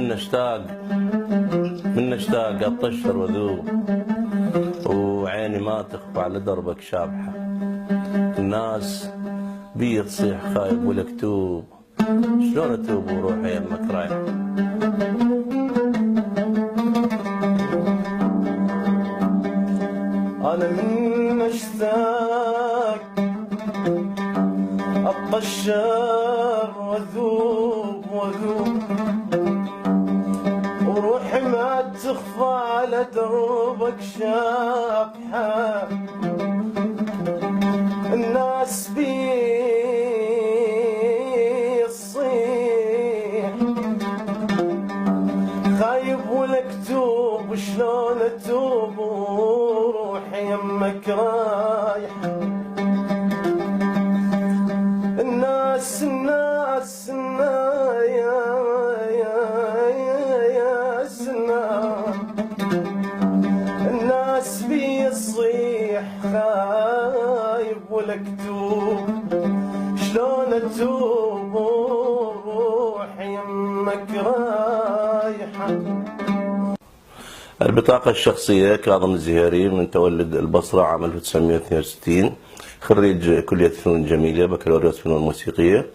من اشتاق اطشر وذوب، وعيني ما تخفى على دربك شابحة. الناس بي تصيح خايب والكتوب، شلون اتوب وروحي يمك رايح؟ انا من اشتاق اطشر وذوب وروحي ما تخفى على دربك شابحة. الناس بي تصيح خايب والكتوب، شلون اتوب وروحي يمك رايحة. الناس الناس بيصيح خايب والكتوب، شلون اتوب وروحي يمك رايحة. البطاقة الشخصية كاظم الزهيري، من تولد البصرة عام 1962، خريج كلية الفنون الجميلة، بكالوريوس فنون موسيقية،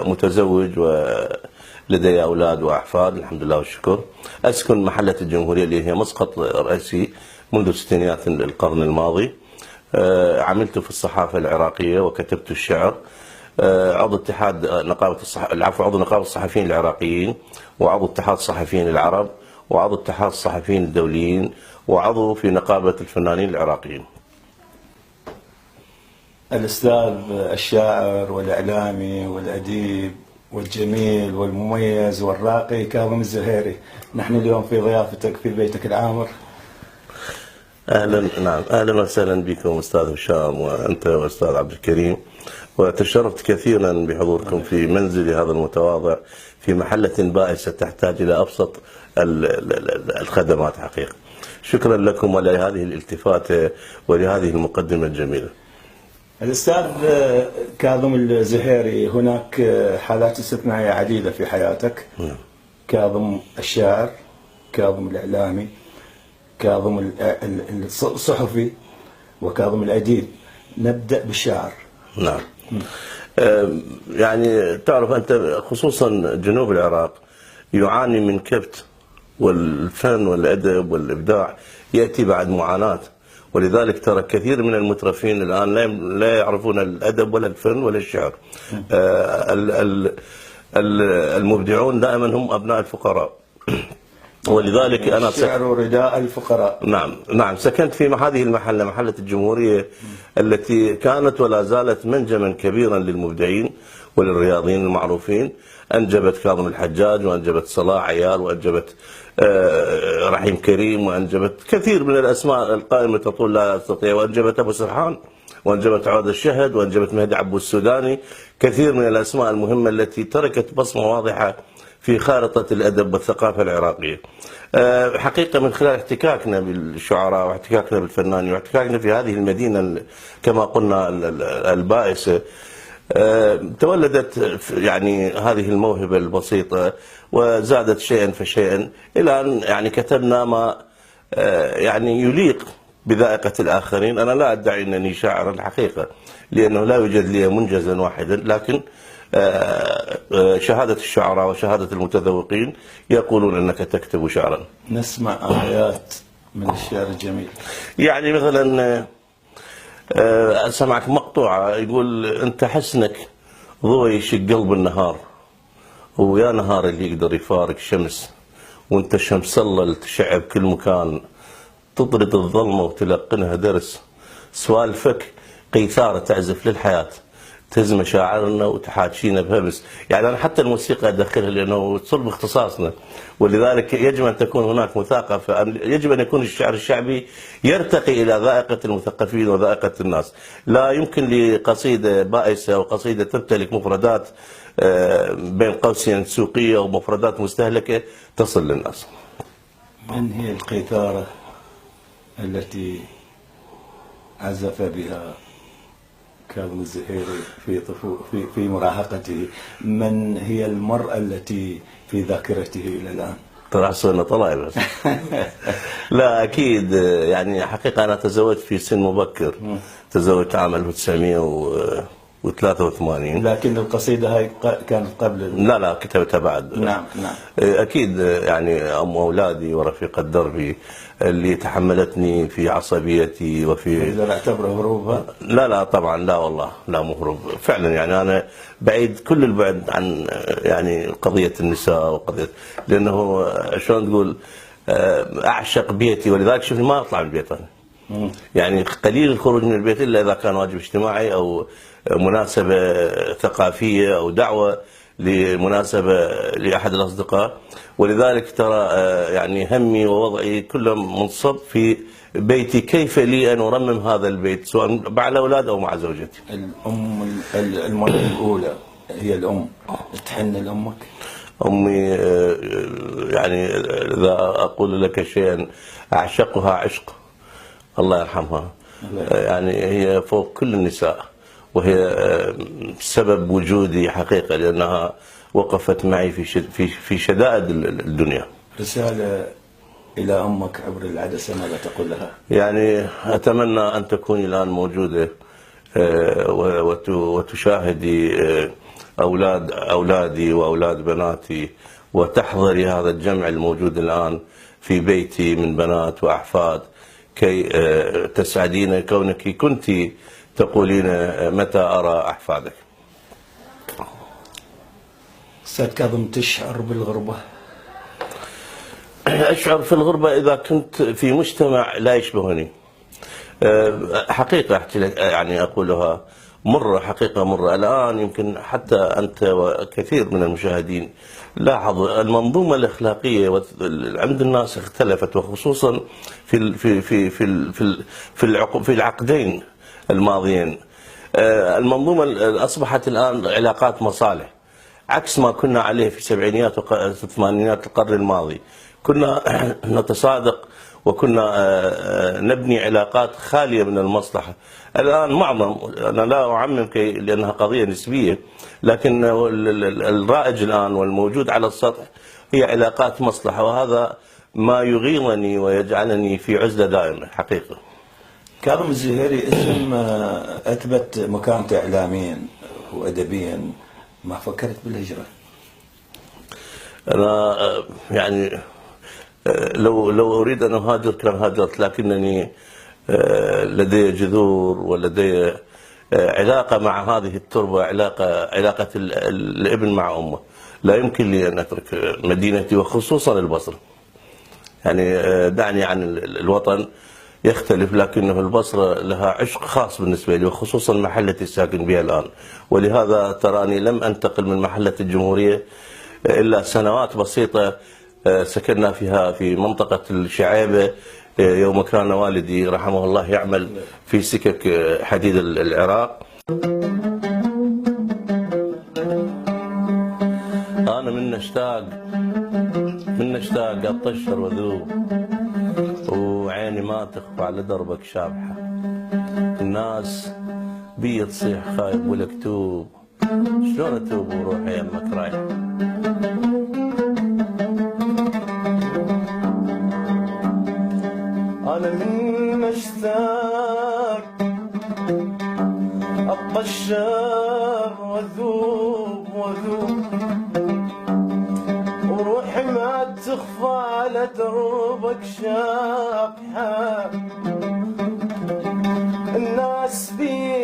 متزوج ولدي أولاد وأحفاد الحمد لله والشكر. أسكن محلة الجمهورية اللي هي مسقط رئيسي منذ ستينيات القرن الماضي. عملت في الصحافة العراقية وكتبت الشعر. عضو اتحاد عضو نقابة الصحفيين العراقيين، وعضو اتحاد الصحفيين العرب، وعضو اتحاد الصحفيين الدوليين، وعضو في نقابة الفنانين العراقيين. الأستاذ الشاعر والإعلامي والأديب والجميل والمميز والراقي كاظم الزهيري، نحن اليوم في ضيافتك في بيتك العامر. أهلا وسهلا بكم أستاذ هشام وأنت وأستاذ عبد الكريم، وتشرفت كثيرا بحضوركم في منزلي هذا المتواضع في محلة بائسة تحتاج إلى أبسط الخدمات حقيقة. شكرا لكم ولهذه الالتفاتة ولهذه المقدمة الجميلة. الأستاذ كاظم الزهيري، هناك حالات استثنائية عديدة في حياتك. كاظم الشاعر، كاظم الإعلامي، كاظم الصحفي، وكاظم الأديب. نبدأ بالشاعر. نعم. يعني تعرف أنت خصوصا جنوب العراق يعاني من كبت، والفن والأدب والإبداع يأتي بعد معاناة، ولذلك ترى كثير من المترفين الآن لا يعرفون الأدب ولا الفن ولا الشعر. المبدعون دائما هم أبناء الفقراء، ولذلك أنا الشعر رداء الفقراء. نعم سكنت في هذه المحلة، محلة الجمهورية، التي كانت ولا زالت منجما كبيرا للمبدعين وللرياضيين المعروفين. أنجبت كاظم الحجاج، وأنجبت صلاح عيال، وأنجبت رحيم كريم، وأنجبت كثير من الأسماء القائمة تطول لا أستطيع، وأنجبت أبو سرحان، وأنجبت عود الشهد، وأنجبت مهدي عبو السوداني. كثير من الأسماء المهمة التي تركت بصمة واضحة في خارطة الأدب والثقافة العراقية. حقيقة من خلال احتكاكنا بالشعراء واحتكاكنا بالفنانين واحتكاكنا في هذه المدينة كما قلنا البائسة، تولدت يعني هذه الموهبة البسيطة، وزادت شيئا فشيئا إلى أن يعني كتبنا ما يعني يليق بذائقة الآخرين. أنا لا أدعي أنني شاعر الحقيقة، لأنه لا يوجد لي منجزا واحدا، لكن شهادة الشعراء وشهادة المتذوقين يقولون أنك تكتب شعرا. نسمع آيات من الشعر الجميل. يعني مثلا سمعك مقطوعة يقول: أنت حسنك ضوء يشق قلب النهار، ويا نهار اللي يقدر يفارق شمس، وانت شمس الله اللي تشعب كل مكان، تطرد الظلمة وتلقنها درس، سوالفك قيثارة تعزف للحياة، تهز مشاعرنا وتحاكينا بهمس. يعني أنا حتى الموسيقى أدخلها لأنه صلب اختصاصنا، ولذلك يجب أن تكون هناك مثاقفة، يجب أن يكون الشعر الشعبي يرتقي إلى ذائقة المثقفين وذائقة الناس. لا يمكن لقصيدة بائسة أو قصيدة تمتلك مفردات بين قوسين سوقية ومفردات مستهلكة تصل للناس. من هي القيثارة التي عزف بها كاظم الزهيري في مراهقته، من هي المرأة التي في ذاكرته إلى الآن؟ طلع صرنا طلع بس. لا أكيد، يعني حقيقة أنا تزوجت في سن مبكر، تزوجت عام 1983. لكن القصيدة هاي كانت قبل لا كتبتها بعد. نعم. أكيد، يعني أم أولادي ورفيقة دربي اللي تحملتني في عصبيتي وفي. إذا اعتبره هروبها؟ لا طبعا، لا والله، لا مو هروب فعلا. يعني أنا بعيد كل البعد عن يعني قضية النساء وقضية، لأنه شلون تقول، أعشق بيتي، ولذلك شوفني ما أطلع من البيت أنا. يعني قليل الخروج من البيت إلا إذا كان واجب اجتماعي أو مناسبة ثقافية أو دعوة لمناسبة لأحد الأصدقاء. ولذلك ترى يعني همي ووضعي كله منصب في بيتي، كيف لي أن أرمم هذا البيت سواء مع الأولاد أو مع زوجتي. المرة الأولى هي الأم، تحن لأمك؟ أمي يعني إذا أقول لك شيئا أعشقها عشق، الله يرحمها. يعني هي فوق كل النساء، وهي سبب وجودي حقيقة، لأنها وقفت معي في شدائد الدنيا. رسالة إلى أمك عبر العدسة، ماذا تقول لها؟ يعني أتمنى أن تكوني الآن موجودة وتشاهدي أولادي وأولاد بناتي، وتحضري هذا الجمع الموجود الآن في بيتي من بنات وأحفاد، كي تسعدين كونك كنت تقولين متى أرى أحفادك. أستاذ كاظم، تشعر بالغربة؟ أشعر في الغربة إذا كنت في مجتمع لا يشبهني. حقيقة أحكي لك، يعني أقولها مرة، حقيقة مرة. الآن يمكن حتى أنت وكثير من المشاهدين لاحظوا المنظومة الأخلاقية عند الناس اختلفت، وخصوصا في العقدين الماضيين. المنظومة أصبحت الآن علاقات مصالح، عكس ما كنا عليه في السبعينيات والثمانينات القرن الماضي. كنا نتصادق وكنا نبني علاقات خالية من المصلحة. الآن معظم، أنا لا أعمم لأنها قضية نسبية، لكن الرائج الآن والموجود على السطح هي علاقات مصلحة، وهذا ما يغيظني ويجعلني في عزلة دائمة حقيقة. كاظم الزهيري اسم أثبت مكانته إعلاميا وأدبيا، ما فكرت بالهجرة؟ أنا يعني لو أريد أن أهاجر كان هاجرت، لكنني لدي جذور ولدي علاقة مع هذه التربة، علاقة الابن مع أمه. لا يمكن لي أن أترك مدينتي وخصوصا البصرة. يعني دعني عن الوطن يختلف، لكنه البصرة لها عشق خاص بالنسبة لي، وخصوصا محلة الساكن بها الآن. ولهذا تراني لم أنتقل من محلة الجمهورية إلا سنوات بسيطة سكننا فيها في منطقة الشعيبة، يوم كان والدي رحمه الله يعمل في سكك حديد العراق. أنا من اشتاق أطشر وذوب، وعيني ما تخفى على دربك شابحة. الناس بي تصيح خايب ولكتوب، شلون أتوب وروحي يمك رايح؟ أنا من اشتاق أطشر وذوب وروحي ما تخفى على دربك شابحة. الناس بي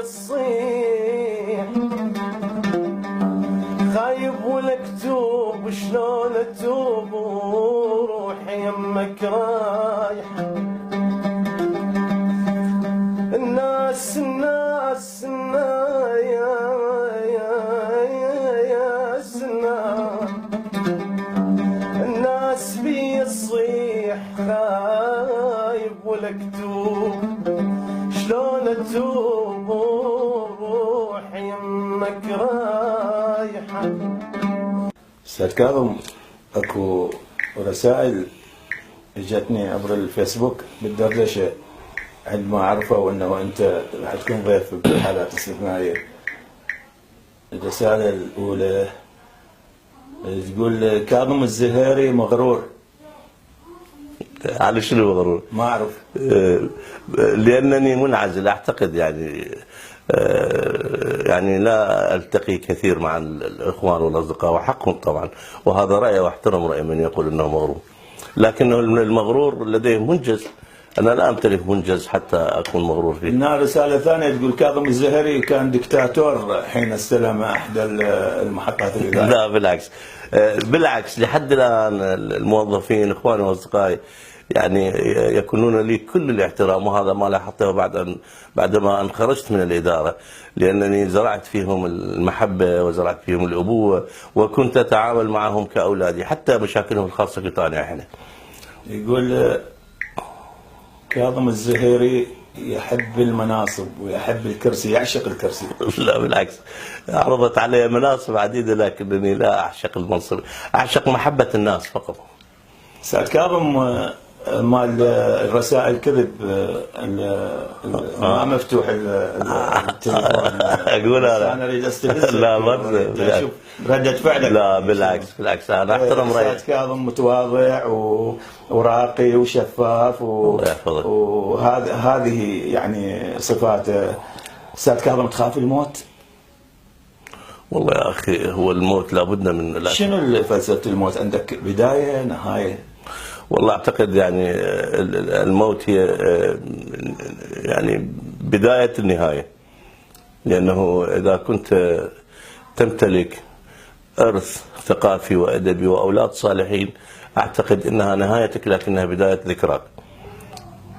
تصيح خايب ولكتوب، شلون أتوب وروحي يمك رايحة. الناس الناس بيصيح خايب ولكتوب، شلون أتوب وروحي يمك رايحة. أستاذ كاظم، اكو رسائل اجتني عبر الفيسبوك بالدردشة، عندما عرفوا انه انت راح تكون ضيف بحالات استثنائيه. الرساله الاولى تقول كاظم الزهيري مغرور. على شنو مغرور؟ ما اعرف. لانني منعزل اعتقد يعني. يعني لا التقي كثير مع الاخوان والاصدقاء، وحقهم طبعا، وهذا رايي واحترم راي من يقول انه مغرور، لكنه المغرور لديه منجز. انا لا امتلك منجز حتى اكون مغرور فيه. هنا رساله ثانيه تقول كاظم الزهيري كان دكتاتور حين استلم احدى المحطات الاذاعيه. لا بالعكس، بالعكس لحد الان الموظفين اخواني واصدقائي يعني يكونون لي كل الاحترام، وهذا ما لاحظته بعدما ان خرجت من الاداره، لانني زرعت فيهم المحبه وزرعت فيهم الابوه، وكنت اتعامل معهم كاولادي، حتى مشاكلهم الخاصه كنت انا احنا. يقول كاظم الزهيري يحب المناصب ويحب الكرسي، يعشق الكرسي. لا بالعكس، عرضت علي مناصب عديده لكنني لا اعشق المنصب، اعشق محبه الناس فقط. سعد كاظم مال الرسائل كذب، ما مفتوح التليفون. اقول انا اريد استفزك. لا ما اشوف رده فعلك. لا بالعكس انا احترم رايك. سعد كاظم متواضع وراقي وشفاف وهذه يعني صفاته. سعد كاظم تخاف الموت؟ والله يا اخي هو الموت لابد من شنو فلسفه الموت عندك؟ بدايه نهايه؟ والله اعتقد يعني الموت هي يعني بدايه النهايه، لانه اذا كنت تمتلك ارث ثقافي وادبي واولاد صالحين اعتقد انها نهايتك لكنها بدايه ذكراك.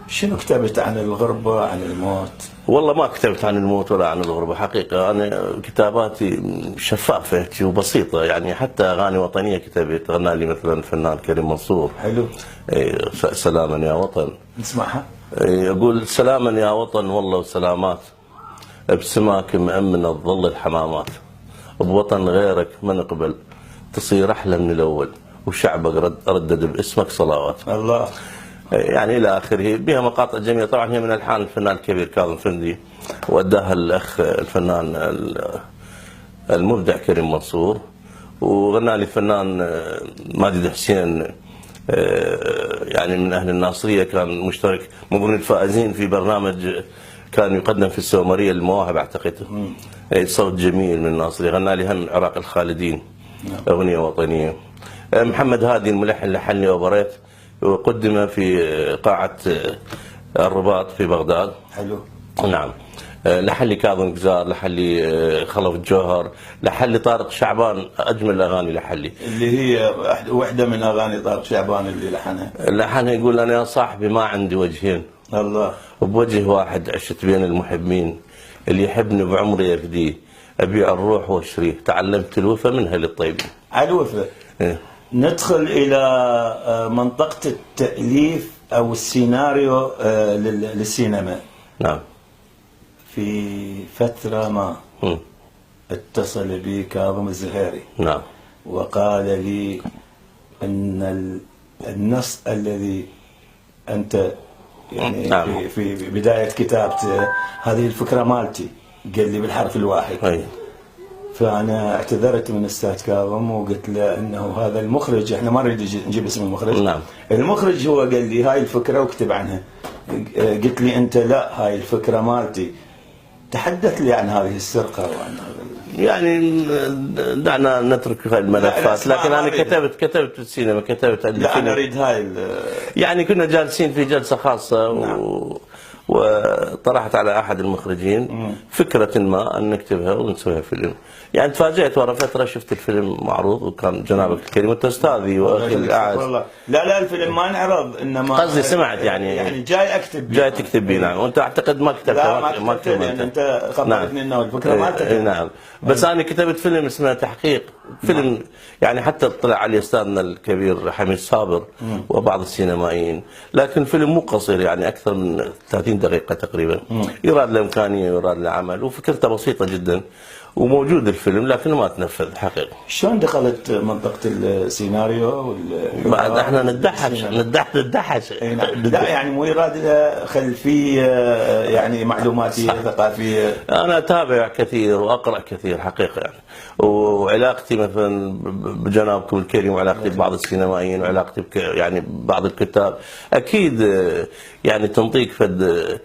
شنو كتبت عن الغربة، عن الموت؟ والله ما كتبت عن الموت ولا عن الغربة حقيقة، أنا كتاباتي شفافة وبسيطة، يعني حتى أغاني وطنية كتبت، غنى لي مثلا الفنان كريم منصور. حلو. سلاما يا وطن. نسمعها. يقول سلاما يا وطن والله وسلامات، بسماك مأمن الظل الحمامات، بوطن غيرك ما نقبل، تصير أحلى من الأول، وشعبك ردد باسمك صلوات. الله. يعني الى اخره، بها مقاطع جميله، طبعا هي من الحان الفنان الكبير كاظم فندي، واداها الاخ الفنان المبدع كريم منصور، وغنى لي الفنان ماجد حسين يعني من اهل الناصريه، كان مشترك من ضمن الفائزين في برنامج كان يقدم في السومريه للمواهب اعتقد. صوت جميل من الناصريه، غنى لي هم عراق الخالدين اغنيه وطنيه. محمد هادي الملحن لحن لي وبريت، وقدم في قاعة الرباط في بغداد. حلو. نعم. لحن لي كاظم قزار، لحن لي خلف الجوهر، لحن لي طارق شعبان، أجمل الأغاني لحن لي. اللي هي واحدة من أغاني طارق شعبان اللي لحنها يقول أنا يا صاحبي ما عندي وجهين. الله. وبوجه واحد عشت بين المحبين، اللي يحبني بعمري يفديه، أبيع الروح واشريه، تعلمت الوفا منها للطيبين. على الوفا. ندخل إلى منطقة التأليف أو السيناريو للسينما. نعم. في فترة ما اتصل بي كاظم الزهيري. نعم. وقال لي أن النص الذي أنت يعني نعم. في بداية كتابته هذه الفكرة مالتي، قال لي بالحرف الواحد. أي. فأنا اعتذرت من الأستاذ كاظم وقلت له أنه هذا المخرج، احنا ما نريد نجيب اسم المخرج. نعم. المخرج هو قال لي هاي الفكرة واكتب عنها. قلت لي أنت لا، هاي الفكرة مالتي. تحدث لي عن هذه السرقة وعن هذا يعني دعنا نترك هاي الملفات، لكن أنا كتبت في السينما، كتبت لا أنا أريد هاي يعني كنا جالسين في جلسة خاصة. نعم. وطرحت على احد المخرجين فكره ما ان نكتبها ونسويها فيلم. يعني تفاجأت ورا فتره شفت الفيلم معروض، وكان جنابك الكريم وانت استاذي واخي الاعز. لا الفيلم ما انعرض، انما قصدي سمعت يعني جاي اكتب جاي تكتب بي. نعم. وانت اعتقد ما كتبت. لا ما كتبت لان انت خبرتني انه الفكره ما كتبت. نعم. بس انا كتبت فيلم اسمه تحقيق، فيلم يعني حتى اطلع عليه استاذنا الكبير حميد صابر وبعض السينمائيين، لكن فيلم مو قصير يعني اكثر من 30 دقيقه تقريبا. يراد له امكانيه ويراد له عمل، وفكرته بسيطه جدا، وموجود الفيلم لكنه ما تنفذ حقيقة. شلون دخلت منطقة السيناريو بعد احنا ندحش اي نعم. لا يعني مو يراد لها خلفية يعني معلوماتية ثقافية. انا اتابع كثير واقرا كثير حقيقة يعني، وعلاقتي مثلا بجنابكم الكريم وعلاقتي ببعض السينمائيين وعلاقتي يعني بعض الكتاب اكيد يعني تنطيك فد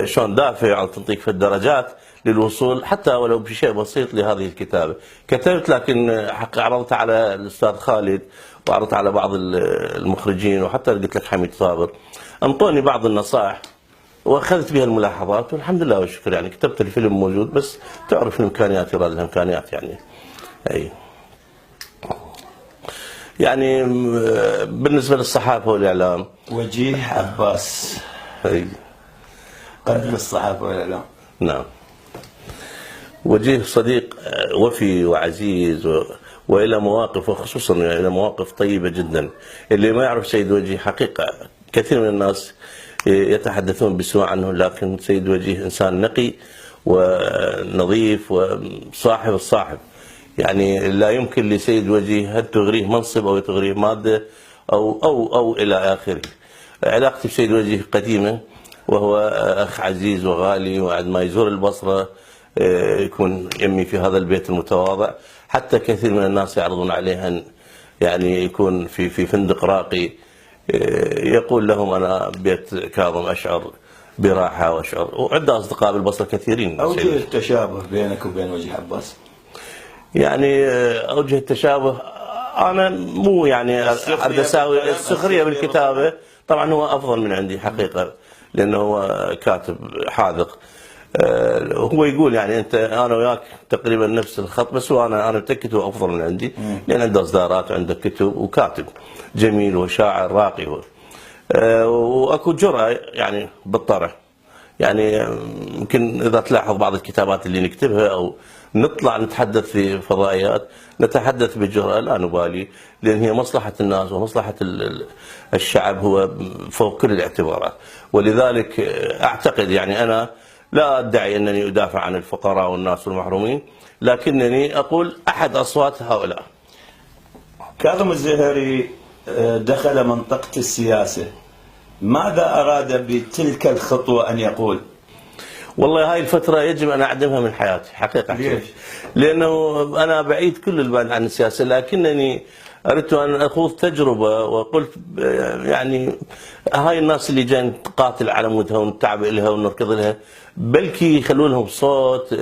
شلون دافع او تنطيك فد درجات للوصول حتى ولو بشيء بسيط لهذه الكتابة. كتبت لكن عرضت على الأستاذ خالد وعرضت على بعض المخرجين وحتى قلت لك حميد صابر، أنطوني بعض النصائح وأخذت بها الملاحظات والحمد لله والشكر. يعني كتبت الفيلم موجود، بس تعرف الإمكانيات، يراد الإمكانيات يعني. أي يعني بالنسبة للصحافة والإعلام وجيه عباس أي قبل الصحافة والإعلام. نعم، وجيه صديق وفي وعزيز وإلى مواقف، وخصوصا إلى مواقف طيبة جدا. اللي ما يعرف سيد وجيه حقيقة كثير من الناس يتحدثون بسوء عنه، لكن سيد وجيه إنسان نقي ونظيف وصاحب الصاحب. يعني لا يمكن لسيد وجيه هل تغريه منصب أو تغريه مادة أو إلى آخره. علاقتي بسيد وجيه قديمة، وهو أخ عزيز وغالي، وعند ما يزور البصرة يكون يمي في هذا البيت المتواضع. حتى كثير من الناس يعرضون عليه أن يعني يكون في فندق راقي، يقول لهم أنا بيت كاظم أشعر براحة وأشعر. وعنده أصدقاء بالبصرة كثيرين. أوجه التشابه بينك وبين وجيه عباس؟ يعني أوجه التشابه أنا مو يعني أريد أساوي السخرية بالكتابة. طبعا هو أفضل من عندي حقيقة لأنه هو كاتب حاذق. هو يقول يعني انت انا وياك تقريبا نفس الخط، بس هو انا متاكد هو افضل من عندي لان عنده اصدارات وعنده كتب وكاتب جميل وشاعر راقي هو. واكو جرأة يعني بالطرح. يعني يمكن اذا تلاحظ بعض الكتابات اللي نكتبها او نطلع نتحدث في فضائيات نتحدث بجرأة لا نبالي، لان هي مصلحة الناس ومصلحة الشعب هو فوق كل الاعتبارات. ولذلك اعتقد يعني انا لا أدعي أنني أدافع عن الفقراء والناس المحرومين، لكنني أقول أحد أصوات هؤلاء. كاظم الزهيري دخل منطقة السياسة، ماذا أراد بتلك الخطوة أن يقول؟ والله هاي الفترة يجب أن أعدمها من حياتي حقيقة. ليش؟ لأنه أنا بعيد كل البعد عن السياسة، لكنني أردت أن أخوض تجربة وقلت يعني هاي الناس اللي جايين تقاتل على مودها ونتعب لها ونركض لها بلكي يخلوا لهم صوت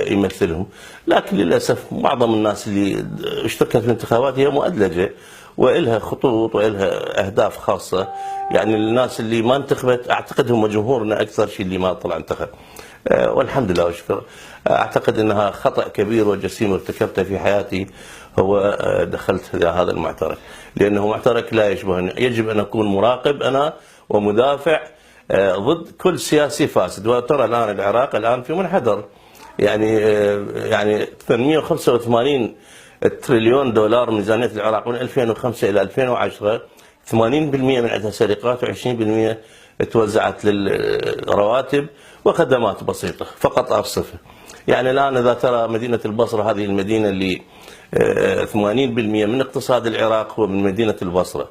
يمثلهم. لكن للأسف معظم الناس اللي اشتركت في الانتخابات هي مؤدلجة وإلها خطوط وإلها أهداف خاصة. يعني الناس اللي ما انتخبت أعتقد هم جمهورنا أكثر شيء اللي ما طلع انتخب. والحمد لله والشكر. أعتقد أنها خطأ كبير وجسيم ارتكبته في حياتي، هو دخلت هذا المعترك، لأنه معترك لا يشبهني. يجب أن أكون مراقب أنا ومدافع ضد كل سياسي فاسد. وترى الآن العراق الآن في منحدر. يعني 885 تريليون دولار ميزانية العراق من 2005 إلى 2010، 80% من عندها سرقات و20% توزعت للرواتب وخدمات بسيطة فقط أرصفة. يعني الآن إذا ترى مدينة البصرة، هذه المدينة اللي 80% من اقتصاد العراق هو من مدينة البصرة.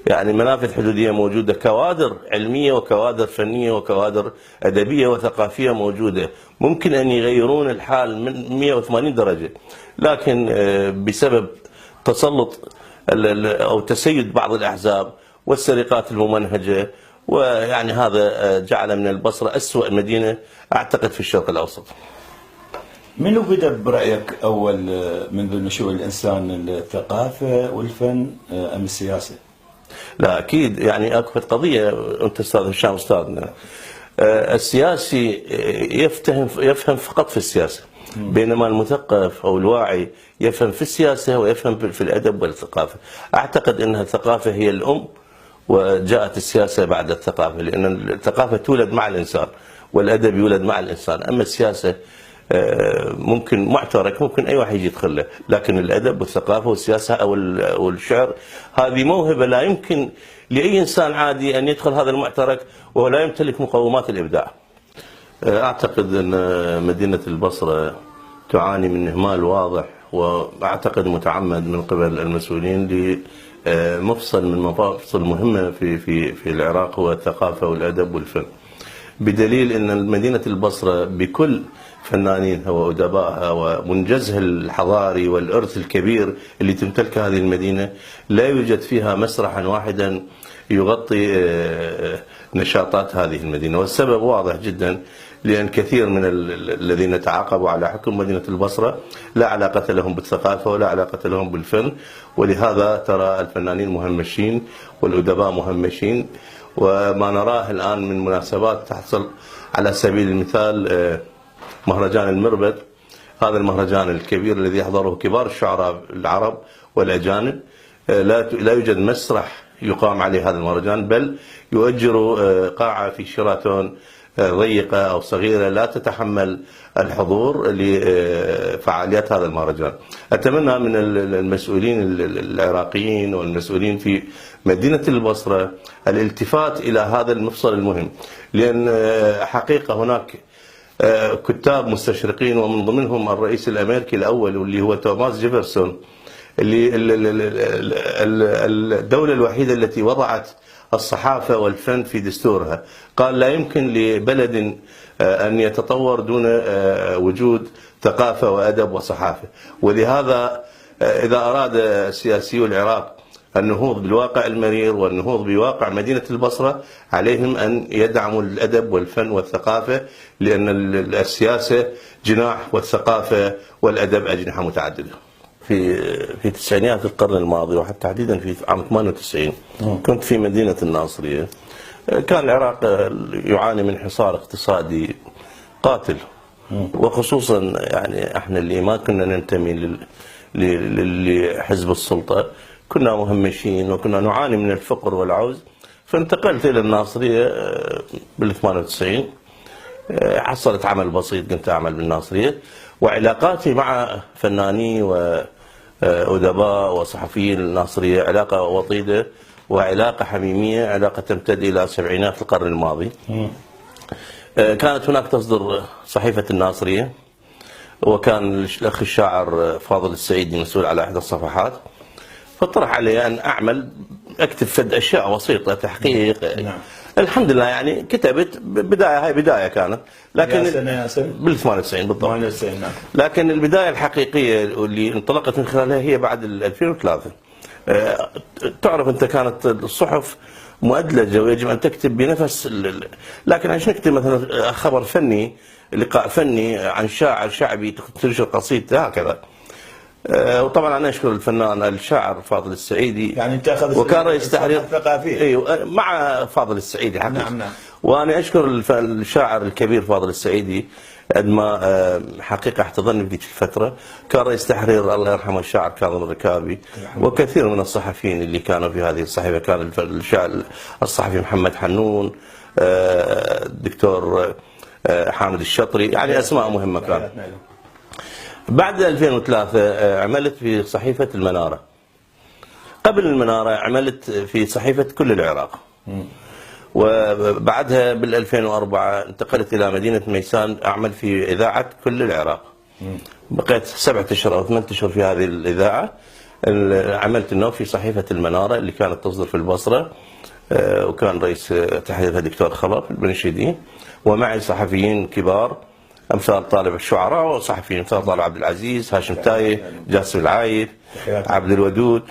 يعني منافذ حدودية موجودة، كوادر علمية وكوادر فنية وكوادر أدبية وثقافية موجودة، ممكن أن يغيرون الحال من 180 درجة. لكن بسبب تسلط أو تسيد بعض الأحزاب والسرقات الممنهجة، ويعني هذا جعل من البصرة أسوأ مدينة أعتقد في الشرق الأوسط. منو بدأ برأيك أول منذ نشوء الإنسان، الثقافة والفن أم السياسة؟ لا أكيد يعني أكو قضية، أنت أستاذ هشام أستاذنا، السياسي يفهم فقط في السياسة، بينما المثقف أو الواعي يفهم في السياسة ويفهم في الأدب والثقافة. أعتقد أن الثقافة هي الأم وجاءت السياسة بعد الثقافة، لأن الثقافة تولد مع الإنسان والأدب يولد مع الإنسان. أما السياسة ممكن معترك، ممكن أي واحد يجي يدخل له، لكن الأدب والثقافة والسياسة أو الشعر هذه موهبة لا يمكن لأي إنسان عادي أن يدخل هذا المعترك وهو لا يمتلك مقومات الإبداع. أعتقد أن مدينة البصرة تعاني من إهمال واضح وأعتقد متعمد من قبل المسؤولين لمفصل من مفاصل مهمة في العراق، هو الثقافة والأدب والفن. بدليل أن مدينة البصرة بكل فنانينها وأدبائها ومنجزها الحضاري والإرث الكبير اللي تمتلكه هذه المدينة، لا يوجد فيها مسرحا واحدا يغطي نشاطات هذه المدينة. والسبب واضح جدا، لأن كثير من الذين تعاقبوا على حكم مدينة البصرة لا علاقة لهم بالثقافة ولا علاقة لهم بالفن، ولهذا ترى الفنانين مهمشين والأدباء مهمشين. وما نراه الآن من مناسبات تحصل، على سبيل المثال مهرجان المربد، هذا المهرجان الكبير الذي يحضره كبار الشعراء العرب والأجانب، لا يوجد مسرح يقام عليه هذا المهرجان، بل يؤجروا قاعة في شيراتون ضيقة أو صغيرة لا تتحمل الحضور لفعاليات هذا المهرجان. أتمنى من المسؤولين العراقيين والمسؤولين في مدينة البصرة الالتفات إلى هذا المفصل المهم، لأن حقيقة هناك كتاب مستشرقين، ومن ضمنهم الرئيس الأمريكي الأول واللي هو توماس جيفرسون، اللي الدولة الوحيدة التي وضعت الصحافة والفن في دستورها. قال لا يمكن لبلد أن يتطور دون وجود ثقافة وأدب وصحافة. ولهذا إذا أراد سياسيو العراق النهوض بالواقع المرير والنهوض بواقع مدينة البصرة، عليهم أن يدعموا الأدب والفن والثقافة، لأن السياسة جناح والثقافة والأدب أجنحة متعددة. في تسعينيات القرن الماضي، وحتى تحديدا في عام 98 كنت في مدينة الناصرية. كان العراق يعاني من حصار اقتصادي قاتل، وخصوصا يعني احنا اللي ما كنا ننتمي لحزب السلطة كنا مهمشين وكنا نعاني من الفقر والعوز. فانتقلت إلى الناصرية بال 98، حصلت عمل بسيط كنت أعمل بالناصرية، وعلاقاتي مع فناني وأدباء وصحفيين الناصرية علاقة وطيدة وعلاقة حميمية، علاقة تمتد إلى سبعينات القرن الماضي. كانت هناك تصدر صحيفة الناصرية، وكان الأخ الشاعر فاضل السعيدي مسؤول على إحدى الصفحات، فاطرح علي أن أكتب فد أشياء بسيطة تحقيق. نعم. الحمد لله يعني كتبت بداية، هاي بداية كانت، لكن يا سنة بال 98 بالضبط. 98 نعم. لكن البداية الحقيقية اللي انطلقت من خلالها هي بعد 2003. تعرف أنت كانت الصحف مؤدلجة ويجب أن تكتب بنفس لكن عشان نكتب مثلا خبر فني، لقاء فني عن شاعر شعبي تنشر قصيدة هكذا. وطبعا انا اشكر الفنان الشاعر فاضل السعيدي، يعني انت اخذ وكان رئيس تحرير ثقافي. ايوه مع فاضل السعيدي حقيقة. نعم نعم. وانا اشكر الشاعر الكبير فاضل السعيدي، عندما حقيقه احتضنني في ذيك الفتره. كان رئيس تحرير الله يرحمه الشاعر كاظم الركابي، وكثير من الصحفيين اللي كانوا في هذه الصحيفه. كان الشاعر الصحفي محمد حنون، الدكتور حامد الشطري، يعني اسماء مهمه كانت. بعد 2003 عملت في صحيفة المنارة. قبل المنارة عملت في صحيفة كل العراق. وبعدها بال 2004 انتقلت إلى مدينة ميسان أعمل في إذاعة كل العراق. بقيت 7 أشهر أو 8 أشهر في هذه الإذاعة. عملت النوم في صحيفة المنارة اللي كانت تصدر في البصرة، وكان رئيس تحريرها الدكتور خلف البنشيدي، ومعي صحفيين كبار امثال طالب الشعراء وصحفيين امثال طالب عبد العزيز، هاشم تايه، جاسم العايف، عبد الودود،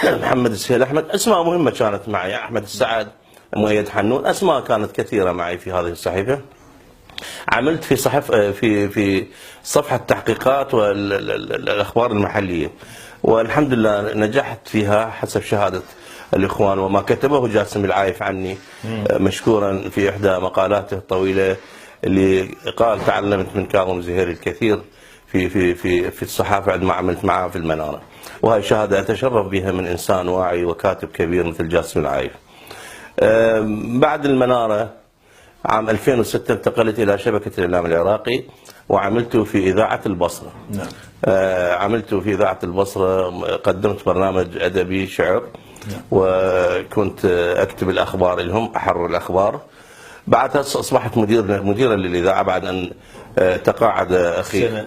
محمد السهيل احمد. اسماء مهمه كانت معي، احمد السعد، مؤيد حنون، اسماء كانت كثيره معي في هذه الصحيفه. عملت في صفحه التحقيقات والاخبار المحليه، والحمد لله نجحت فيها حسب شهاده الاخوان وما كتبه جاسم العايف عني مشكورا في احدى مقالاته الطويله، اللي قال تعلمت من كاظم زهيري الكثير في الصحافة عندما عملت معه في المنارة. وهي شهادة أتشرف بها من إنسان واعي وكاتب كبير مثل جاسم العايف. بعد المنارة عام 2006 انتقلت إلى شبكة الإعلام العراقي، وعملت في إذاعة البصرة. نعم. عملت في إذاعة البصرة، قدمت برنامج أدبي شعر. نعم. وكنت أكتب الأخبار لهم، أحرر الأخبار. بعدها أصبحت مديرا للإذاعة بعد أن تقاعد أخي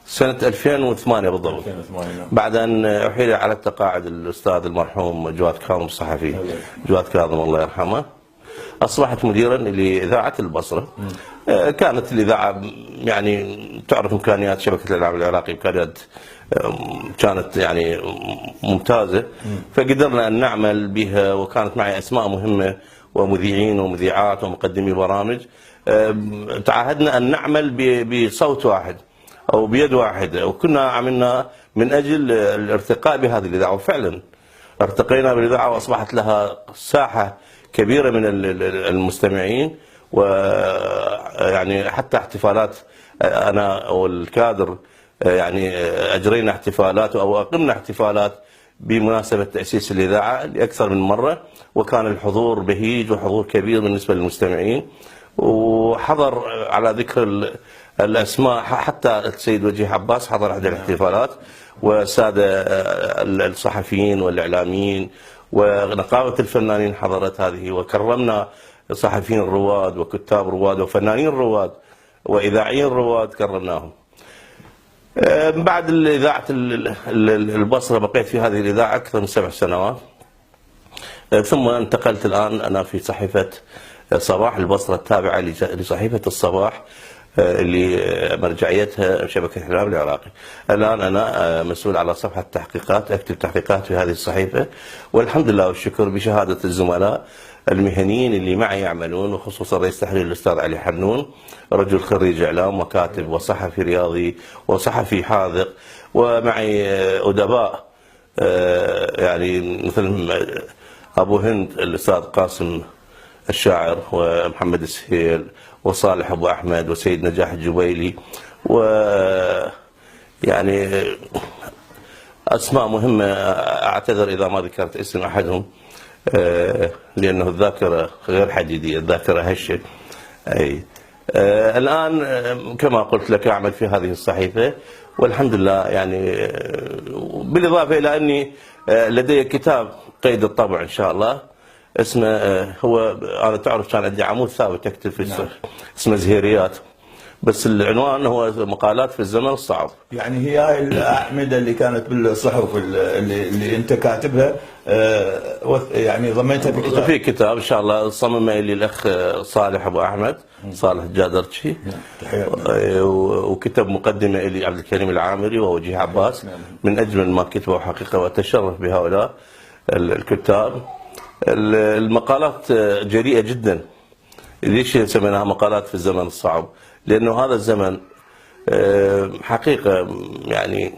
سنة 2008 بالضبط. 2008 بعد أن أحيل على التقاعد الأستاذ المرحوم جواد كاظم الصحفي، جواد كاظم الله يرحمه، أصبحت مديرا لإذاعة البصرة. كانت الإذاعة يعني تعرف إمكانيات شبكة الإعلام العراقي، إمكانيات كانت يعني ممتازة، فقدرنا أن نعمل بها، وكانت معي أسماء مهمة ومذيعين ومذيعات ومقدمي برامج. تعهدنا أن نعمل بصوت واحد أو بيد واحدة، وكنا عملنا من أجل الارتقاء بهذه الإذاعة، وفعلا ارتقينا بالإذاعة وأصبحت لها ساحة كبيرة من المستمعين. ويعني حتى احتفالات أنا والكادر يعني أجرينا احتفالات أو أقمنا احتفالات بمناسبة تأسيس الإذاعة لأكثر من مرة، وكان الحضور بهيج وحضور كبير بالنسبة للمستمعين. وحضر على ذكر الأسماء حتى السيد وجيه عباس حضر أحد الاحتفالات، وسادة الصحفيين والإعلاميين ونقابة الفنانين حضرت هذه، وكرمنا صحفيين رواد وكتاب رواد وفنانين رواد وإذاعيين رواد كرمناهم. بعد إذاعة البصرة بقيت في هذه الإذاعة أكثر من 7 سنوات، ثم انتقلت الآن أنا في صحيفة صباح البصرة التابعة لصحيفة الصباح اللي مرجعيتها شبكة الإعلام العراقي. الآن أنا مسؤول على صفحة التحقيقات، أكتب تحقيقات في هذه الصحيفة، والحمد لله والشكر بشهادة الزملاء المهنيين اللي معي يعملون، وخصوصا رئيس تحرير الأستاذ علي حنون، رجل خريج إعلام وكاتب وصحفي رياضي وصحفي حاذق، ومعي أدباء يعني مثل أبو هند الأستاذ قاسم الشاعر، ومحمد السهيل، وصالح أبو أحمد، وسيد نجاح الجبيلي، و يعني أسماء مهمة. أعتذر إذا ما ذكرت اسم أحدهم لأنه الذاكرة غير حديدية، الذاكرة هشة. أي الآن كما قلت لك أعمل في هذه الصحيفة، والحمد لله يعني، بالإضافة إلى أني لدي كتاب قيد الطبع إن شاء الله، اسمه هو أنا تعرف كان عندي عمود ثابت أكتب في اسمه زهيريات، بس العنوان هو مقالات في الزمن الصعب. يعني هي هاي الأعمدة اللي كانت بالصحف اللي أنت كاتبها يعني ضميتها في كتاب؟ في كتاب إن شاء الله صممه لي الأخ صالح أبو أحمد، صالح الجادرشي، وكتب مقدمة لي عبد الكريم العامري ووجيه عباس، من أجمل ما كتبه حقيقة، وأتشرف بهؤلاء الكتاب. المقالات جريئة جدا. ليش سميناها مقالات في الزمن الصعب؟ لأنه هذا الزمن حقيقة يعني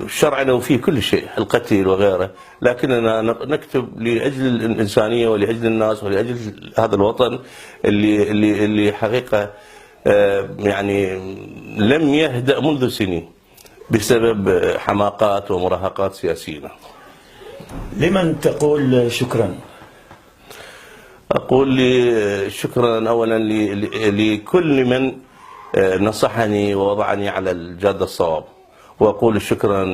شرعنا وفيه كل شيء، القتل وغيره، لكننا نكتب لأجل الإنسانية ولأجل الناس ولأجل هذا الوطن اللي حقيقة يعني لم يهدأ منذ سنين بسبب حماقات ومراهقات سياسية. لمن تقول شكرا؟ أقول لي شكرا أولا لكل من نصحني ووضعني على الجادة الصواب، وأقول شكرا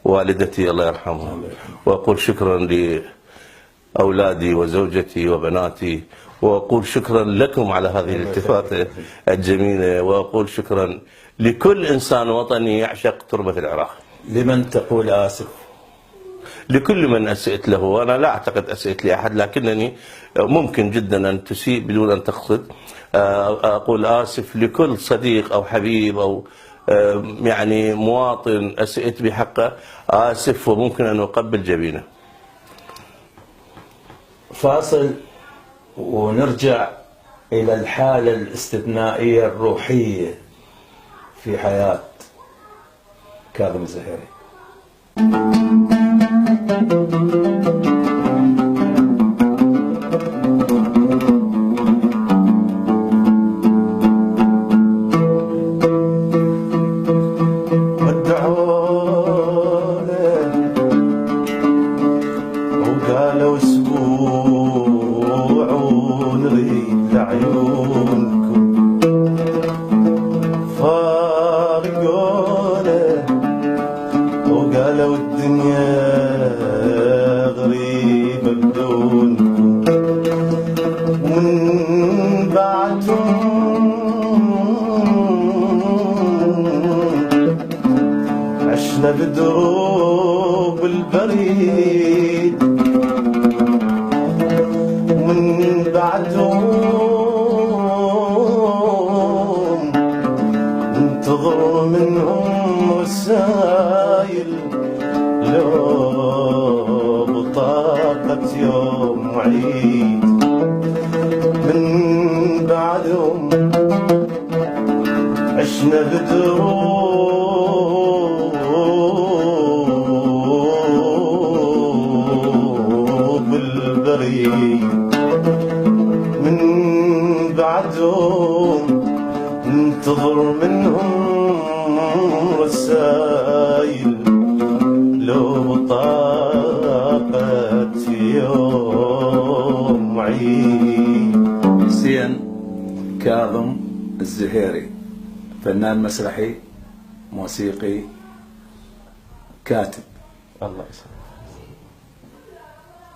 لوالدتي الله يرحمها، وأقول شكرا لأولادي وزوجتي وبناتي، وأقول شكرا لكم على هذه الالتفاتة الجميلة، وأقول شكرا لكل إنسان وطني يعشق تربة العراق. لمن تقول آسف؟ لكل من أسئت له، وأنا لا أعتقد أسئت لأحد، لكنني ممكن جدا أن تسيء بدون أن تقصد. أقول آسف لكل صديق أو حبيب أو يعني مواطن أسئت بحقه، آسف، وممكن أن أقبل جبينه. فاصل ونرجع إلى الحالة الاستثنائية الروحية في حياة كاظم الزهيري. وقالوا اسبوع ونغيب لعيونكم، فارقونا وقالوا الدنيا غريب عشنا بدروب البريد ومن بعدهم ننتظر منهم رسايل لو بطاقة يوم عيد. من بعدهم عشنا بدروب البريد. من بعدهم ننتظر منهم رسايل لو بطاقة يوم عيد. حسين كاظم الزهيري، فنان مسرحي، موسيقي، كاتب. الله يسلمك.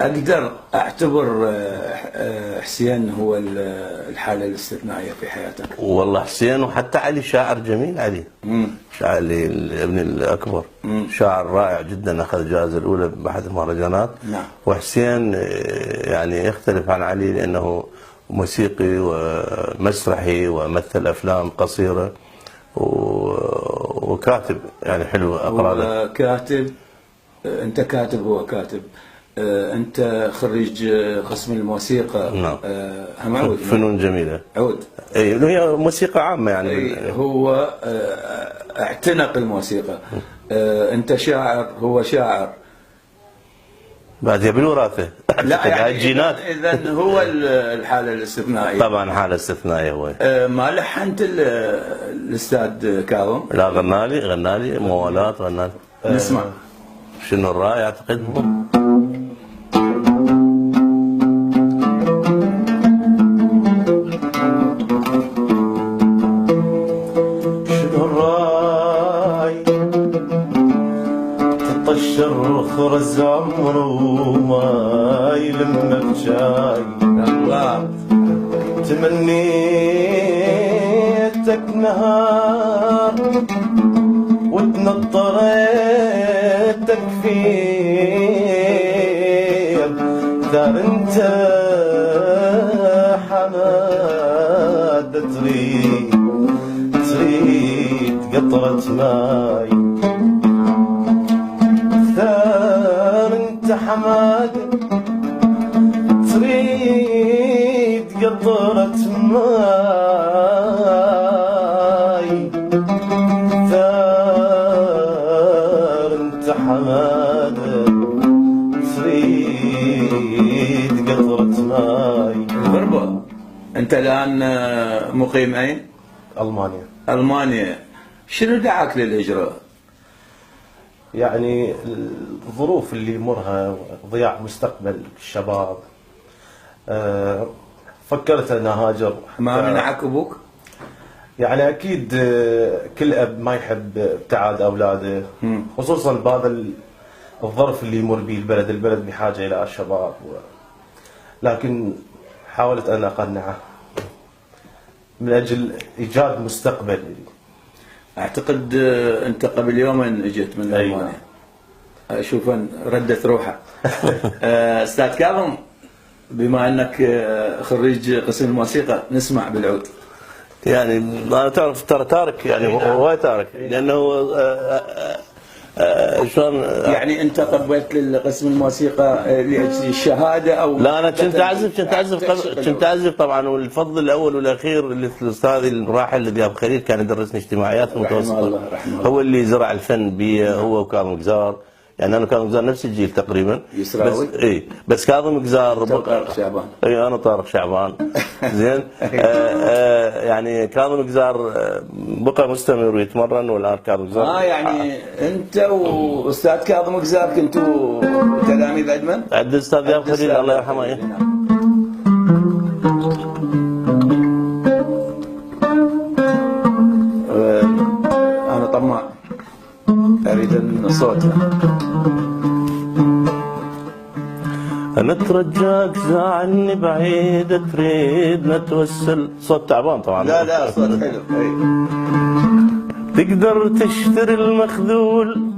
أقدر أعتبر حسين هو الحالة الاستثنائية في حياتك. والله حسين وحتى علي شاعر جميل. علي علي ابني الأكبر شاعر رائع جدا، أخذ الجائزة الأولى بأحد المهرجانات. نعم. وحسين يعني يختلف عن علي لأنه موسيقي ومسرحي ومثل أفلام قصيرة وكاتب يعني حلو أقرأ له. كاتب. أنت كاتب، هو كاتب. أنت خريج قسم الموسيقى. نعم. هم عود فنون جميلة. عود. اي هي موسيقى عامة يعني. هو اعتنق الموسيقى. أنت شاعر، هو شاعر. بعد هي بالوراثة. لا يعني الجينات. إذا هو الحالة الاستثنائية. طبعا حالة استثنائية هو. ما لحنت الأستاذ كاظم؟ لا غنالي موالات غنالي. نسمع. شنو الرأي أعتقد؟ شنو الرأي تطشر خرز عمره وما يلم بجاي. الله. تمنيتك نهار وتنطريتك فيه ثار انت حماد تريد قطرة ماي. ثار انت حماد تريد قطرة ماي. ثار انت حماد تريد قطرة ماي. بربو، أنت الآن مقيم أين؟ ألمانيا. شنو دعاك للهجرة؟ يعني الظروف اللي يمرها، ضياع مستقبل الشباب. فكرت أن أهاجر. ما منعك أبوك؟ يعني أكيد كل أب ما يحب ابتعاد أولاده، خصوصا بهذا الظرف اللي يمر به البلد بحاجة إلى الشباب. لكن حاولت أن أقنعه من أجل إيجاد مستقبل. أعتقد أنت قبل يومين أجيت من ألمانيا. أشوف ردت روحه. أستاذ كاظم، بما أنك خريج قسم الموسيقى، نسمع بالعود. يعني أنا تعرف ترى تارك، يعني هو تارك لأنه شلون يعني أنت طبيت لقسم الموسيقى لأجل الشهادة أو؟ لا، أنا كنت أعزف طبعا. والفضل الأول والأخير للأستاذ الراحل ذياب خليل، كان يدرسني اجتماعيات المتوسطة. هو اللي زرع الفن بي، هو وكاظم قزار. يعني انا كاظم قزار نفس الجيل تقريبا. يسراوي؟ بس بس كاظم قزار طارق شعبان. اي انا طارق شعبان. زين. يعني كاظم قزار بقى مستمر ويتمرن، والان كاظم قزار يعني انت واستاذ كاظم قزار كنتوا تلاميذ عدمن؟ عند الاستاذ ذياب خليل الله يرحمه. انا طماع اريد الصوت. نترجاك زعلني بعيد، تريد نتوسل. صوت تعبان طبعا. لا صوت حلو. تقدر تشتري المخذول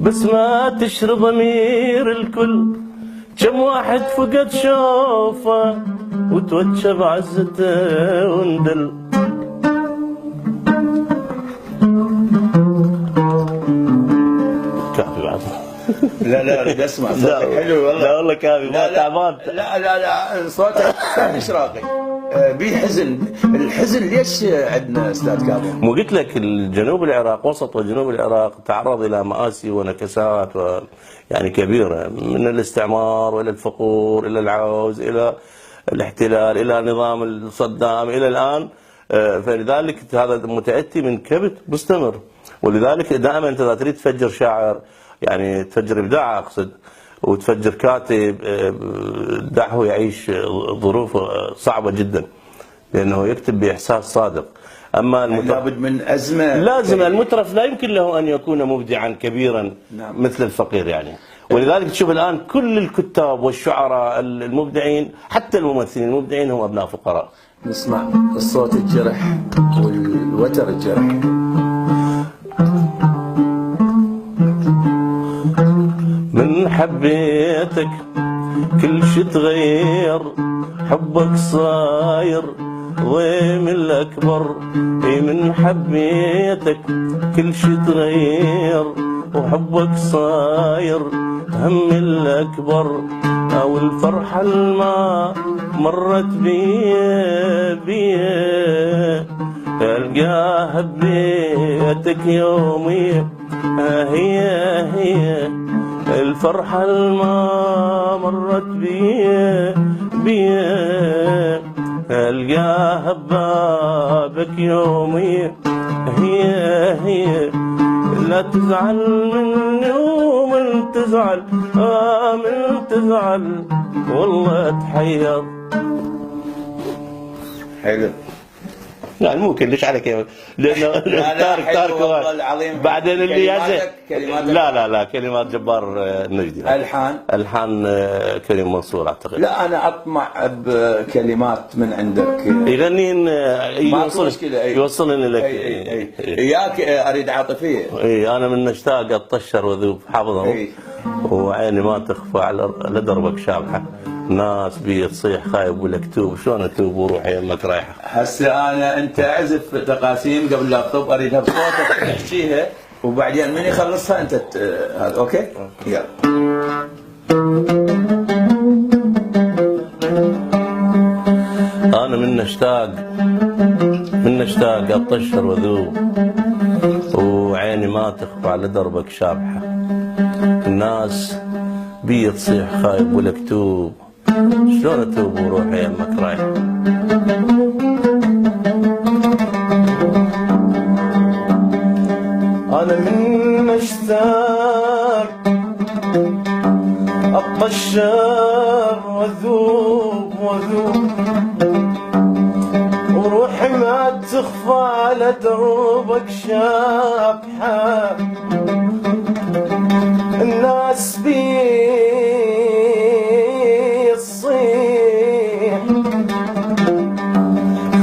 بس ما تشري ضمير الكل. كم واحد فقد شوفه وتوجه بعزته واندل. كافي بعد. لا بدي اسمع صوتك حلو والله. لا والله كافي، ما تعبان. لا صوتك مش راقي. بيه حزن. الحزن ليش عندنا استاذ كاظم؟ مو قلت لك الجنوب العراق، وسط وجنوب العراق تعرض الى مآسي ونكسات يعني كبيره، من الاستعمار والى الفقور الى العوز الى الاحتلال الى نظام صدام الى الان. فلذلك هذا متأتي من كبت مستمر. ولذلك دائما انت اذا تريد تفجر شاعر، يعني تفجر ابداع اقصد، وتفجر كاتب، دعه يعيش ظروف صعبه جدا، لانه يكتب باحساس صادق. اما لابد من ازمه. لازم المترف لا يمكن له ان يكون مبدعا كبيرا. نعم. مثل الفقير يعني. ولذلك تشوف الان كل الكتاب والشعراء المبدعين، حتى الممثلين المبدعين، هم ابناء فقراء. نسمع الصوت الجرح والوتر الجرح. من حبيتك كل شي تغير، حبك صاير ضيم الأكبر. من حبيتك كل شي تغير، وحبك صاير هم الأكبر. أو الفرحة الما مرت بيه ألقاها ببيتك يومي. هي الفرحة الما مرت بيه ألقاها ببابك يومي. هي لا تزعل مني ومن تزعل من تزعل والله تحير. حلو. يعني مو كلش على كيف، لانه تارك العظيم. بعدين اللي كلماتك لا كلمات جبار النجدي. الحان كريم منصور اعتقد. لا انا اطمع بكلمات من عندك يغنين يوصلني لك. اياك اريد عاطفيه. اي انا من اشتاق اطشر وذوب حافظهم. وعيني ما تخفى على دربك شابحه. ناس بي تصيح خايب ولا كتوب، شلون اتوب وروحي يمك رايحه. هسه انت اعزف تقاسيم قبل لا تطب، اريدها بصوتك تحكيها وبعدين من يخلصها انت هذا. اوكي؟ يلا. انا من اشتاق اطشر وذوب، وعيني ما تخفى على دربك شابحه. الناس بي تصيح خايب ولا كتوب، شلون اتوب وروحي يمك رايحه. انا من اشتاق اطشر وذوب وروحي ما تخفى على دربك شابحه. الناس بي تصيح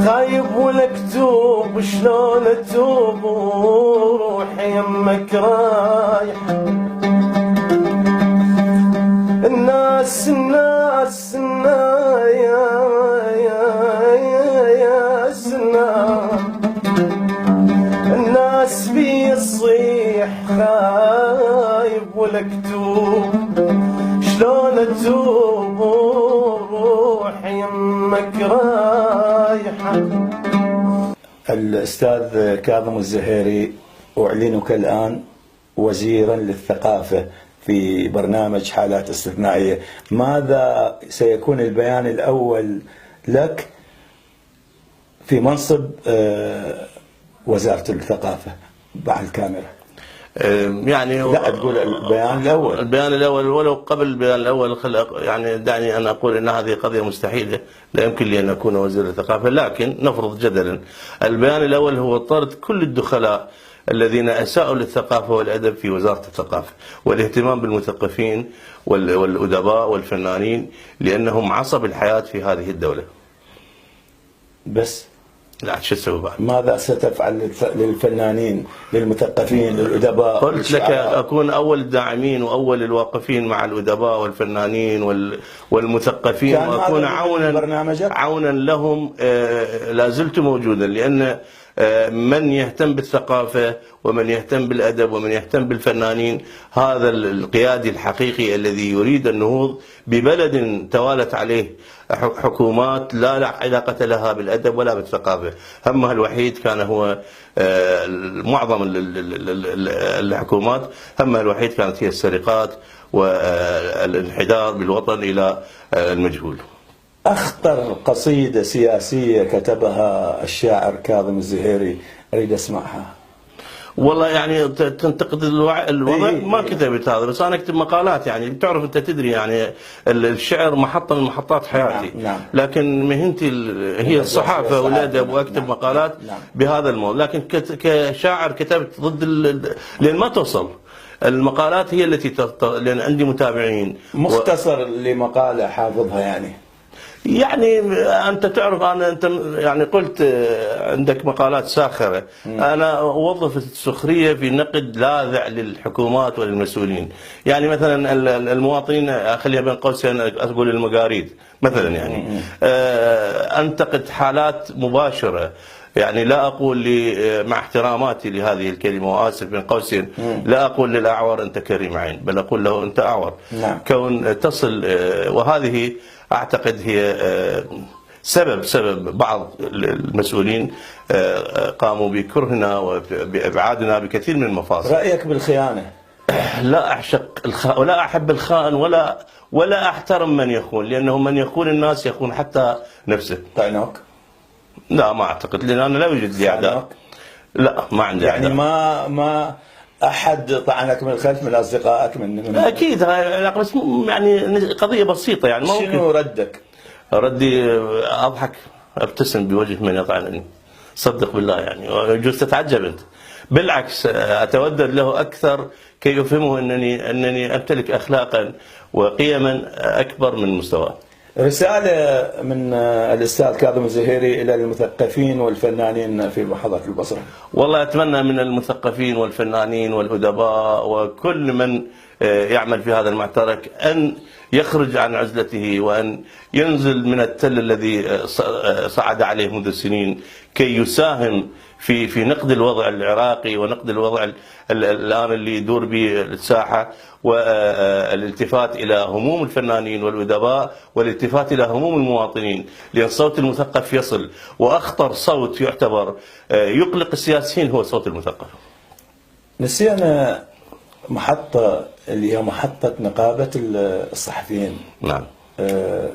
خايب والكتوب، شلون اتوب وروحي يمك رايحه. الناس الناس بيصيح خايب والكتوب، شلون اتوب وروحي يمك رايحه. الاستاذ كاظم الزهيري، اعلنك الان وزيرا للثقافه في برنامج حالات استثنائيه. ماذا سيكون البيان الاول لك في منصب وزاره الثقافه بعد الكاميرا؟ يعني لا تقول البيان الاول ولو قبل البيان الاول يعني دعني ان اقول ان هذه قضيه مستحيله، لا يمكن لي ان اكون وزير الثقافه. لكن نفرض جدلا البيان الاول هو طرد كل الدخلاء الذين اساءوا للثقافه والادب في وزاره الثقافه، والاهتمام بالمثقفين والادباء والفنانين، لانهم عصب الحياه في هذه الدوله. بس لا شو تسوي بعد؟ ماذا ستفعل للفنانين، للمثقفين، للأدباء؟ قلت لك أكون أول الداعمين وأول الواقفين مع الأدباء والفنانين والمثقفين، وأكون عونا لهم. لا زلت موجودا، لأن من يهتم بالثقافة ومن يهتم بالأدب ومن يهتم بالفنانين هذا القيادي الحقيقي الذي يريد النهوض ببلد توالت عليه حكومات لا علاقة لها بالأدب ولا بالثقافة. همها الوحيد كان هو معظم الحكومات همها الوحيد كانت هي السرقات والانحدار بالوطن إلى المجهول. أخطر قصيدة سياسية كتبها الشاعر كاظم الزهيري أريد أسمعها. والله يعني تنتقد الوضع ما كتبت هذا، بس انا اكتب مقالات. يعني تعرف انت تدري يعني الشعر محطه من محطات حياتي. نعم. لكن مهنتي هي الصحافه والادب، واكتب مقالات بهذا الموضوع. لكن كشاعر كتبت ضد لان ما توصل المقالات هي التي لان عندي متابعين. مختصر لمقاله حافظها يعني أنت تعرف أنت يعني قلت عندك مقالات ساخرة. أنا أوظف السخرية في نقد لاذع للحكومات وللمسؤولين. يعني مثلا المواطنين أخليها بين قوسين أقول المقاريد مثلا، يعني أنتقد حالات مباشرة. يعني لا أقول مع احتراماتي لهذه الكلمة وآسف بين قوسين، لا أقول للأعور أنت كريم عين، بل أقول له أنت أعور. كون تصل، وهذه أعتقد هي سبب بعض المسؤولين قاموا بكرهنا وبإبعادنا بكثير من المفاصل. رأيك بالخيانة؟ لا أعشق ولا أحب الخائن ولا أحترم من يخون، لأنه من يخون الناس يخون حتى نفسه. طعنوك؟ لا ما أعتقد، لأن أنا لا يوجد لي أعداء. لا ما عندي أعداء. يعني ما أحد طعنك من الخلف من أصدقائك من أكيد، بس يعني قضية بسيطة. يعني ممكن. شنو ردك؟ ردي أضحك أبتسم بوجه من يطعنني، صدق بالله. يعني ويجوز تتعجب أنت، بالعكس أتودد له أكثر كي يفهمه أنني أمتلك أخلاقا وقيما أكبر من مستواه. رسالة من الأستاذ كاظم الزهيري إلى المثقفين والفنانين في محافظة البصرة. والله أتمنى من المثقفين والفنانين والأدباء وكل من يعمل في هذا المعترك أن يخرج عن عزلته وأن ينزل من التل الذي صعد عليه منذ سنين كي يساهم في نقد الوضع العراقي ونقد الوضع الآن اللي يدور به الساحة، والالتفات إلى هموم الفنانين والأدباء والالتفات إلى هموم المواطنين، لأن صوت المثقف يصل. وأخطر صوت يعتبر يقلق السياسيين هو صوت المثقف. نسينا محطة اللي هي محطة نقابة الصحفيين. نعم.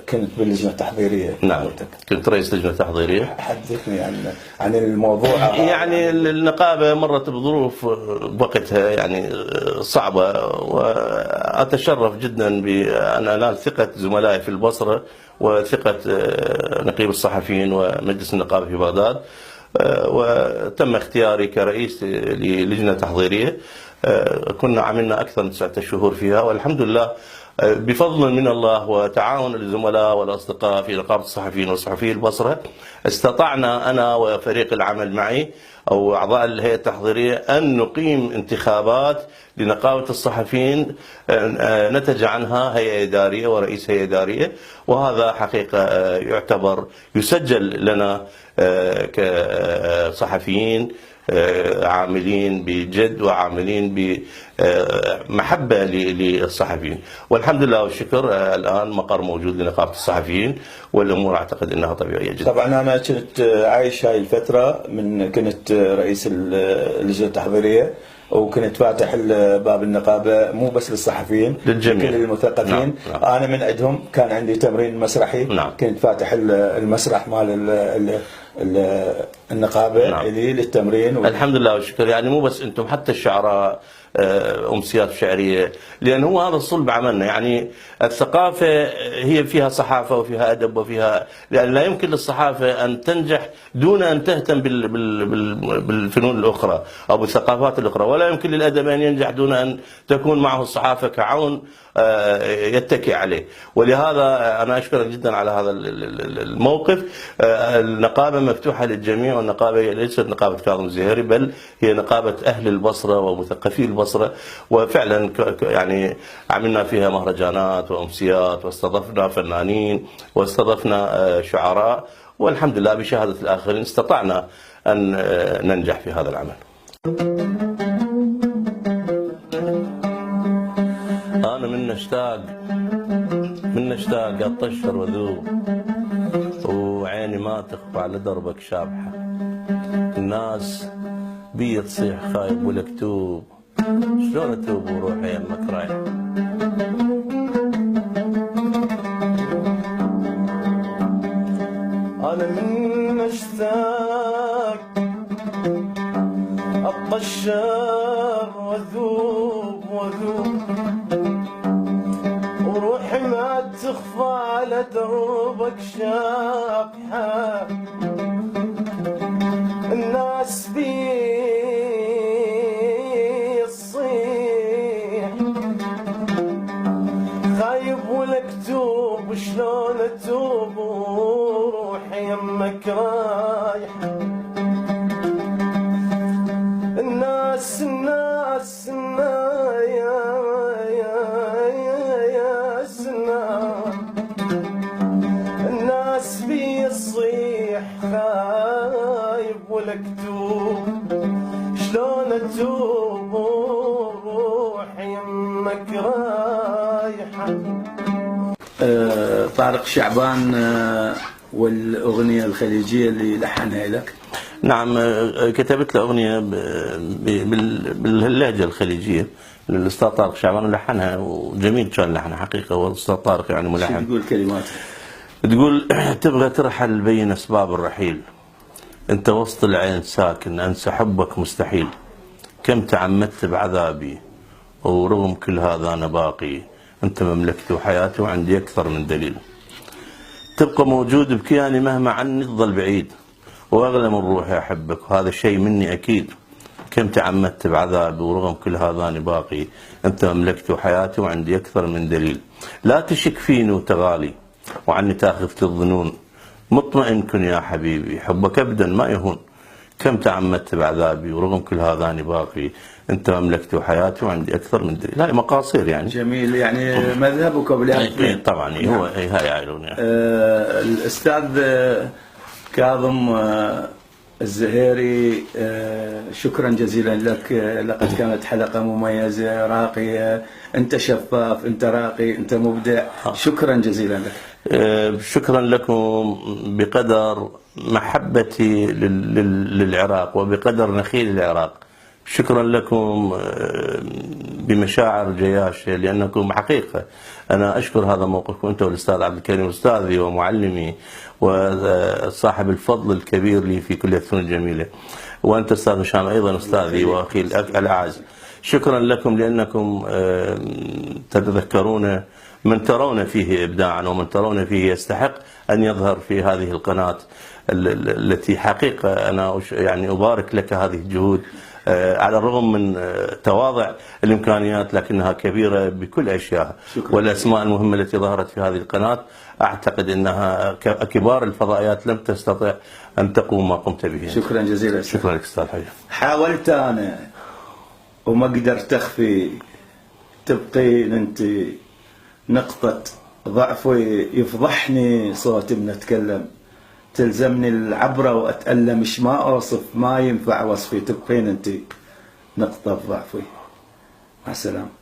كنت باللجنة التحضيرية. نعم كنت رئيس لجنة تحضيرية. حدثني عن الموضوع. يعني النقابة مرت بظروف بوقتها يعني صعبة، وأتشرف جدا بأن أنال ثقة زملائي في البصرة وثقة نقيب الصحفيين ومجلس النقابة في بغداد، وتم اختياري كرئيس للجنة تحضيرية. كنا عملنا أكثر من 9 شهور فيها، والحمد لله بفضل من الله وتعاون الزملاء والأصدقاء في نقابة الصحفيين وصحفي البصرة استطعنا أنا وفريق العمل معي أو أعضاء الهيئة التحضيرية أن نقيم انتخابات لنقابة الصحفيين نتج عنها هيئة إدارية ورئيس هيئة إدارية، وهذا حقيقة يعتبر يسجل لنا كصحفيين عاملين بجد وعاملين بمحبة للصحفيين. والحمد لله والشكر الآن مقر موجود لنقابة الصحفيين، والأمور أعتقد أنها طبيعية جدا. طبعا أنا كنت عايش هاي الفترة، كنت رئيس اللجنة التحضيرية، وكنت فاتح باب النقابة مو بس للصحفيين، للجميع، لكل المثقفين. نعم. أنا من عندهم كان عندي تمرين مسرحي. نعم. كنت فاتح المسرح مال النقابة. نعم. لي للتمرين الحمد لله والشكر. يعني مو بس أنتم، حتى الشعراء أمسيات شعرية، لأن هو هذا صلب عملنا. يعني الثقافة هي فيها صحافة وفيها أدب وفيها، لأن لا يمكن للصحافة أن تنجح دون أن تهتم بالفنون الأخرى أو بالثقافات الأخرى، ولا يمكن للأدب أن ينجح دون أن تكون معه الصحافة كعون يتكئ عليه. ولهذا أنا أشكرك جدا على هذا الموقف. النقابة مفتوحة للجميع، والنقابة ليست نقابة كاظم الزهيري، بل هي نقابة أهل البصرة ومثقفي البصرة. وفعلا يعني عملنا فيها مهرجانات وأمسيات، واستضفنا فنانين واستضفنا شعراء، والحمد لله بشهادة الآخرين استطعنا أن ننجح في هذا العمل. أنا من اشتاق أطشر وذوب، وعيني ما تخفى على دربك شابحة. الناس بي تصيح خايب ولكتوب، شلون أتوب وروحي يمك رايح؟ أنا من اشتاق أطشر وذوب وروحي ما تخفى على دربك شابحة. الناس بي تصيح خايب ولكتوب، شلون أتوب وروحي يمك رايحة. الناس الناس بيصيح خايب ولكتوب، شلون أتوب وروحي يمك رايحة. طارق شعبان والأغنية الخليجية اللي لحنها لك. نعم، كتبت له أغنية باللهجة الخليجية للأستاذ طارق شعبان ولحنها، وجميل كان لحنها حقيقة. والأستاذ طارق يعني ملحن. شو تقول كلمات؟ تقول: تبغى ترحل بين أسباب الرحيل، أنت وسط العين ساكن، أنسى حبك مستحيل. كم تعمدت بعذابي ورغم كل هذا أنا باقي، أنت مملكتي وحياتي وعندي أكثر من دليل. تبقى موجود بكياني مهما عني تظل بعيد، وأغلى من روحي أحبك وهذا شيء مني أكيد. كم تعمدت بعذابي ورغم كل هذا أنا باقي، أنت مملكتي وحياتي وعندي أكثر من دليل. لا تشك فيني وتغالي وعني تاخذ الظنون، مطمئن كن يا حبيبي حبك أبدا ما يهون. كم تعمدت بعذابي ورغم كل هذا أنا باقي، أنت مملكتي وحياتي وعندي أكثر من دليل. هاي مقاصير يعني. جميل. يعني مذهبك بالعكس. طبعا هو هاي عائلون يعني. الأستاذ كاظم الزهيري، شكرا جزيلا لك. لقد كانت حلقة مميزة راقية. أنت شفاف، أنت راقي، أنت مبدع. شكرا جزيلا لك. شكرا لكم بقدر محبتي للعراق وبقدر نخيل العراق. شكرا لكم بمشاعر جياشة، لأنكم حقيقة أنا أشكر هذا موقفكم أنت والأستاذ عبد الكريم أستاذي ومعلمي وصاحب الفضل الكبير لي في كلية الفنون الجميلة، وأنت أستاذ هشام أيضا أستاذي وأخي الأعز. شكرا لكم لأنكم تتذكرون من ترون فيه إبداعا ومن ترون فيه يستحق أن يظهر في هذه القناة التي حقيقة أنا يعني أبارك لك هذه الجهود على الرغم من تواضع الإمكانيات لكنها كبيرة بكل أشياء. والأسماء المهمة التي ظهرت في هذه القناة أعتقد أنها كبار الفضائيات لم تستطع أن تقوم ما قمت به. شكرا جزيلا. شكرا لك أستاذ حبيب. حاولت أنا وما قدرت أخفي، تبقين أنت نقطة ضعفي، يفضحني صوتي من أتكلم، تلزمني العبرة وأتألم، مش ما أوصف، ما ينفع وصفي. تبقين أنت نقطة ضعفي. مع السلامة.